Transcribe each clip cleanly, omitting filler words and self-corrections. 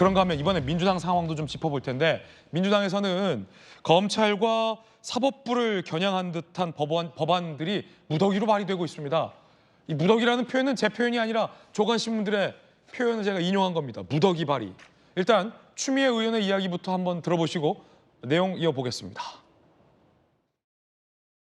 그런가 하면 이번에 민주당 상황도 좀 짚어볼 텐데 민주당에서는 검찰과 사법부를 겨냥한 듯한 법안들이 무더기로 발의되고 있습니다. 이 무더기라는 표현은 제 표현이 아니라 조간신문들의 표현을 제가 인용한 겁니다. 무더기 발의. 일단 추미애 의원의 이야기부터 한번 들어보시고 내용 이어보겠습니다.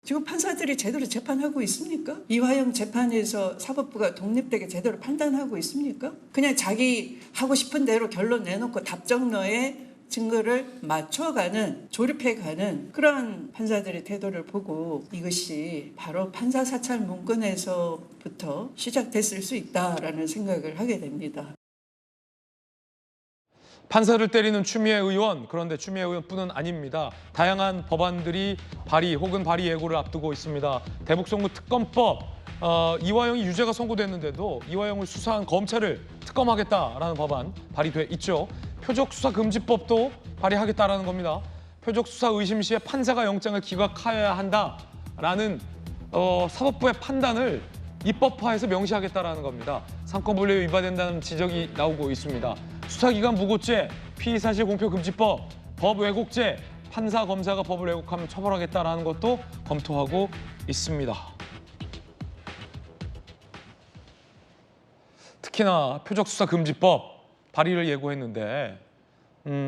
지금 판사들이 제대로 재판하고 있습니까? 이화영 재판에서 사법부가 독립되게 제대로 판단하고 있습니까? 그냥 자기 하고 싶은 대로 결론 내놓고 답정너에 증거를 맞춰가는, 조립해가는 그런 판사들의 태도를 보고 이것이 바로 판사 사찰 문건에서부터 시작됐을 수 있다라는 생각을 하게 됩니다. 판사를 때리는 추미애 의원, 그런데 추미애 의원뿐은 아닙니다. 다양한 법안들이 발의 혹은 발의 예고를 앞두고 있습니다. 대북송무 특검법, 이화영이 유죄가 선고됐는데도 이화영을 수사한 검찰을 특검하겠다라는 법안 발의돼 있죠. 표적수사금지법도 발의하겠다라는 겁니다. 표적수사 의심 시에 판사가 영장을 기각해야 한다라는 사법부의 판단을 입법화해서 명시하겠다라는 겁니다. 상권분리에 위반된다는 지적이 나오고 있습니다. 수사기관 무고죄, 피의사실 공표금지법, 법 왜곡죄, 판사, 검사가 법을 왜곡하면 처벌하겠다라는 것도 검토하고 있습니다. 특히나 표적수사금지법 발의를 예고했는데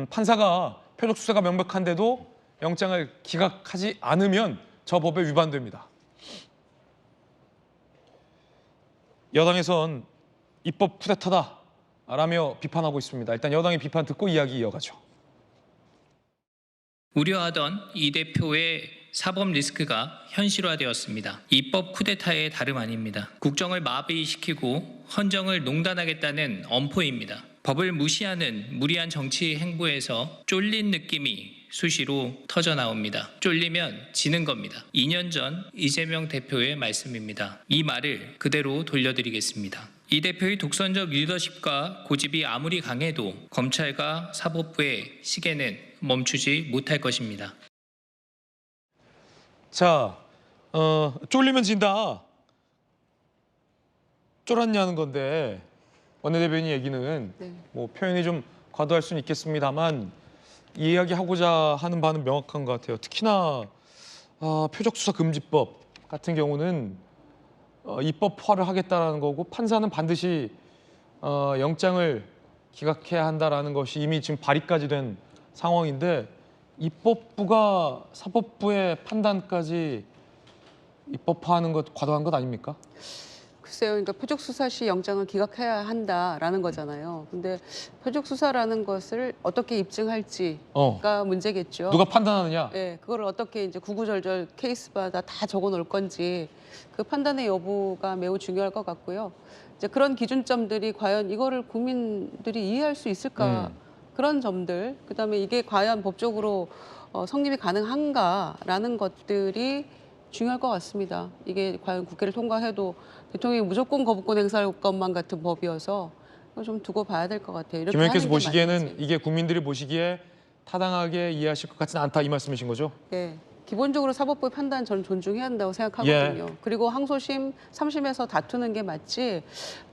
판사가 표적수사가 명백한데도 영장을 기각하지 않으면 저 법에 위반됩니다. 여당에선 입법 쿠데타다라며 비판하고 있습니다. 일단 여당의 비판 듣고 이야기 이어가죠. 우려하던 이 대표의 사법 리스크가 현실화되었습니다. 입법 쿠데타의 다름 아닙니다. 국정을 마비시키고 헌정을 농단하겠다는 엄포입니다. 법을 무시하는 무리한 정치 행보에서 쫄린 느낌이 수시로 터져나옵니다. 쫄리면 지는 겁니다. 2년 전 이재명 대표의 말씀입니다. 이 말을 그대로 돌려드리겠습니다. 이 대표의 독선적 리더십과 고집이 아무리 강해도 검찰과 사법부의 시계는 멈추지 못할 것입니다. 자, 쫄리면 진다. 쫄았냐는 건데 원내대변인 얘기는 뭐 표현이 좀 과도할 수는 있겠습니다만 이야기하고자 하는 바는 명확한 것 같아요. 특히나 표적수사금지법 같은 경우는 입법화를 하겠다라는 거고 판사는 반드시 영장을 기각해야 한다라는 것이 이미 지금 발의까지 된 상황인데 입법부가 사법부의 판단까지 입법화하는 것 과도한 것 아닙니까? 글쎄요, 그러니까 표적수사 시 영장을 기각해야 한다라는 거잖아요. 근데 표적수사라는 것을 어떻게 입증할지가 문제겠죠. 누가 판단하느냐? 네, 그걸 어떻게 이제 구구절절 케이스마다 다 적어놓을 건지 그 판단의 여부가 매우 중요할 것 같고요. 이제 그런 기준점들이 과연 이거를 국민들이 이해할 수 있을까? 그런 점들, 그다음에 이게 과연 법적으로 성립이 가능한가라는 것들이 중요할 것 같습니다. 이게 과연 국회를 통과해도 대통령이 무조건 거부권 행사할 것만 같은 법이어서 좀 두고 봐야 될 것 같아요. 김 의원께서 보시기에는 이게 국민들이 보시기에 타당하게 이해하실 것 같지는 않다 이 말씀이신 거죠? 네. 기본적으로 사법부의 판단 저는 존중해야 한다고 생각하거든요. 그리고 항소심, 3심에서 다투는 게 맞지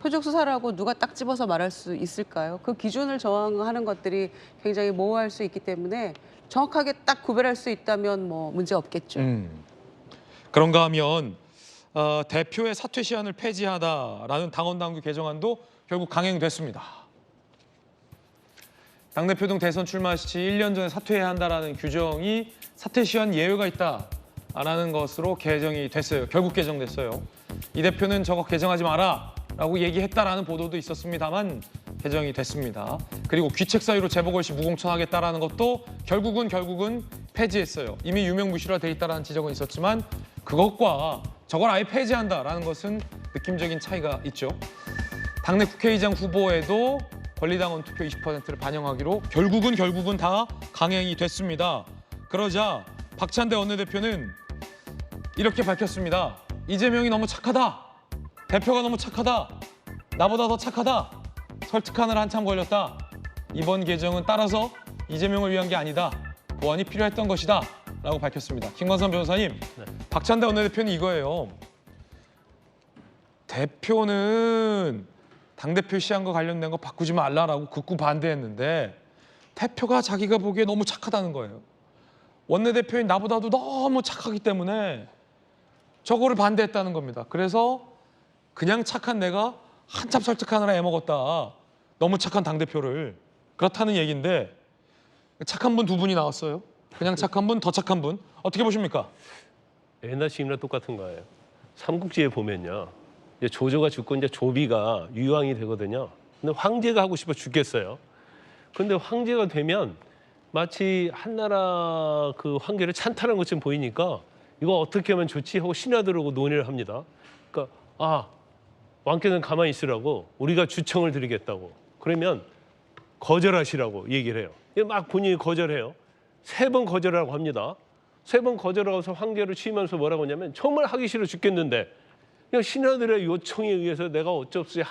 표적수사라고 누가 딱 집어서 말할 수 있을까요? 그 기준을 정하는 것들이 굉장히 모호할 수 있기 때문에 정확하게 딱 구별할 수 있다면 뭐 문제 없겠죠. 그런가 하면 대표의 사퇴 시한을 폐지하다라는 당원당규 개정안도 결국 강행됐습니다. 당대표 등 대선 출마 시 1년 전에 사퇴해야 한다라는 규정이 사퇴 시한 예외가 있다라는 것으로 개정이 됐어요. 결국 개정됐어요. 이 대표는 저거 개정하지 마라라고 얘기했다라는 보도도 있었습니다만 개정이 됐습니다. 그리고 귀책 사유로 재보궐 시 무공천하겠다라는 것도 결국은 폐지했어요. 이미 유명무실화 돼 있다라는 지적은 있었지만 그것과 저걸 아예 폐지한다라는 것은 느낌적인 차이가 있죠. 당내 국회의장 후보에도 권리당원 투표 20%를 반영하기로 결국은 다 강행이 됐습니다. 그러자 박찬대 원내대표는 이렇게 밝혔습니다. 이재명이 너무 착하다. 대표가 너무 착하다. 나보다 더 착하다. 설득하느라 한참 걸렸다. 이번 개정은 따라서 이재명을 위한 게 아니다. 보완이 필요했던 것이다. 라고 밝혔습니다. 김광선 변호사님, 박찬대 원내대표는 이거예요. 대표는 당대표 시한과 관련된 거 바꾸지 말라라고 극구 반대했는데 대표가 자기가 보기에 너무 착하다는 거예요. 원내대표인 나보다도 너무 착하기 때문에 저거를 반대했다는 겁니다. 그래서 그냥 착한 내가 한참 설득하느라 애먹었다. 너무 착한 당대표를. 그렇다는 얘기인데 착한 분 두 분이 나왔어요. 그냥 착한 분, 더 착한 분. 어떻게 보십니까? 옛날 지금이랑 똑같은 거예요. 삼국지에 보면요, 이제 조조가 죽고 이제 조비가 유황이 되거든요. 근데 황제가 하고 싶어 죽겠어요. 근데 황제가 되면 마치 한나라 그 황제를 찬탈한 것처럼 보이니까 이거 어떻게 하면 좋지 하고 신하들하고 논의를 합니다. 그러니까 왕께는 가만히 있으라고 우리가 주청을 드리겠다고. 그러면 거절하시라고 얘기를 해요. 막 본인이 거절해요. 3번 거절하라고 합니다. 3번 거절하고서 황제를 취임하면서 뭐라고 하냐면 정말 하기 싫어 죽겠는데 그냥 신하들의 요청에 의해서 내가 어쩔 수 없이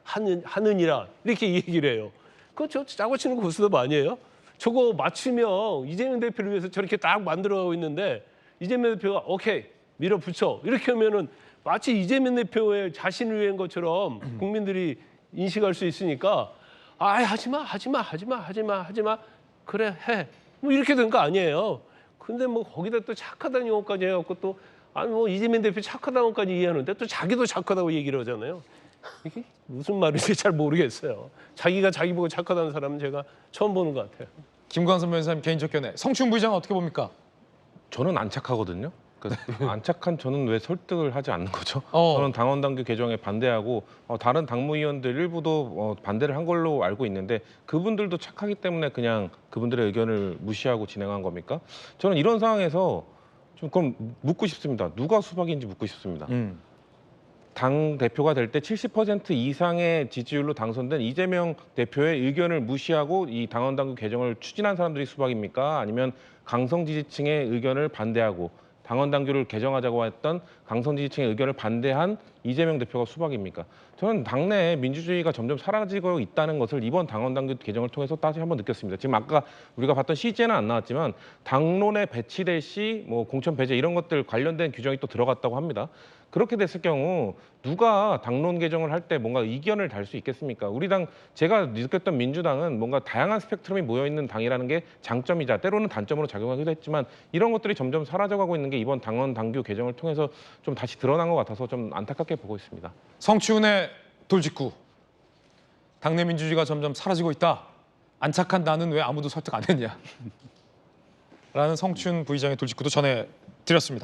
하느니라 이렇게 얘기를 해요. 그거 저 짜고 치는 고스톱 아니에요? 저거 맞추면 이재명 대표를 위해서 저렇게 딱 만들어가고 있는데 이재명 대표가 오케이 밀어붙여 이렇게 하면은 마치 이재명 대표의 자신을 위한 것처럼 국민들이 인식할 수 있으니까 하지마 그래 해 뭐 이렇게 된 거 아니에요. 근데 뭐 거기다 또 착하다는 용어까지 해갖고 또 뭐 이재명 대표 착하다는 것까지 이해하는데 또 자기도 착하다고 얘기를 하잖아요. 이게 무슨 말인지 잘 모르겠어요. 자기가 자기 보고 착하다는 사람은 제가 처음 보는 것 같아요. 김광선 변호사님 개인적 견해. 성춘 부의장은 어떻게 봅니까? 저는 안 착하거든요. 안 착한 저는 왜 설득을 하지 않는 거죠? 어. 저는 당원 당규 개정에 반대하고 다른 당무위원들 일부도 반대를 한 걸로 알고 있는데 그분들도 착하기 때문에 그냥 그분들의 의견을 무시하고 진행한 겁니까? 저는 이런 상황에서 좀 그럼 묻고 싶습니다. 누가 수박인지 묻고 싶습니다. 당 대표가 될 때 70% 이상의 지지율로 당선된 이재명 대표의 의견을 무시하고 이 당원 당규 개정을 추진한 사람들이 수박입니까? 아니면 강성 지지층의 의견을 반대하고 당원 당규를 개정하자고 했던 강성 지지층의 의견을 반대한 이재명 대표가 수박입니까? 저는 당내에 민주주의가 점점 사라지고 있다는 것을 이번 당원 당규 개정을 통해서 다시 한번 느꼈습니다. 지금 아까 우리가 봤던 시제는 안 나왔지만 당론에 배치될 시 뭐 공천 배제 이런 것들 관련된 규정이 또 들어갔다고 합니다. 그렇게 됐을 경우 누가 당론 개정을 할 때 뭔가 이견을 달 수 있겠습니까? 우리 당 제가 느꼈던 민주당은 뭔가 다양한 스펙트럼이 모여 있는 당이라는 게 장점이자 때로는 단점으로 작용하기도 했지만 이런 것들이 점점 사라져가고 있는 게 이번 당원 당규 개정을 통해서 좀 다시 드러난 것 같아서 좀 안타깝게 보고 있습니다. 성추운의 돌직구. 당내 민주주의가 점점 사라지고 있다. 안 착한 나는 왜 아무도 설득 안 했냐. 라는 성춘 부의장의 돌직구도 전해드렸습니다.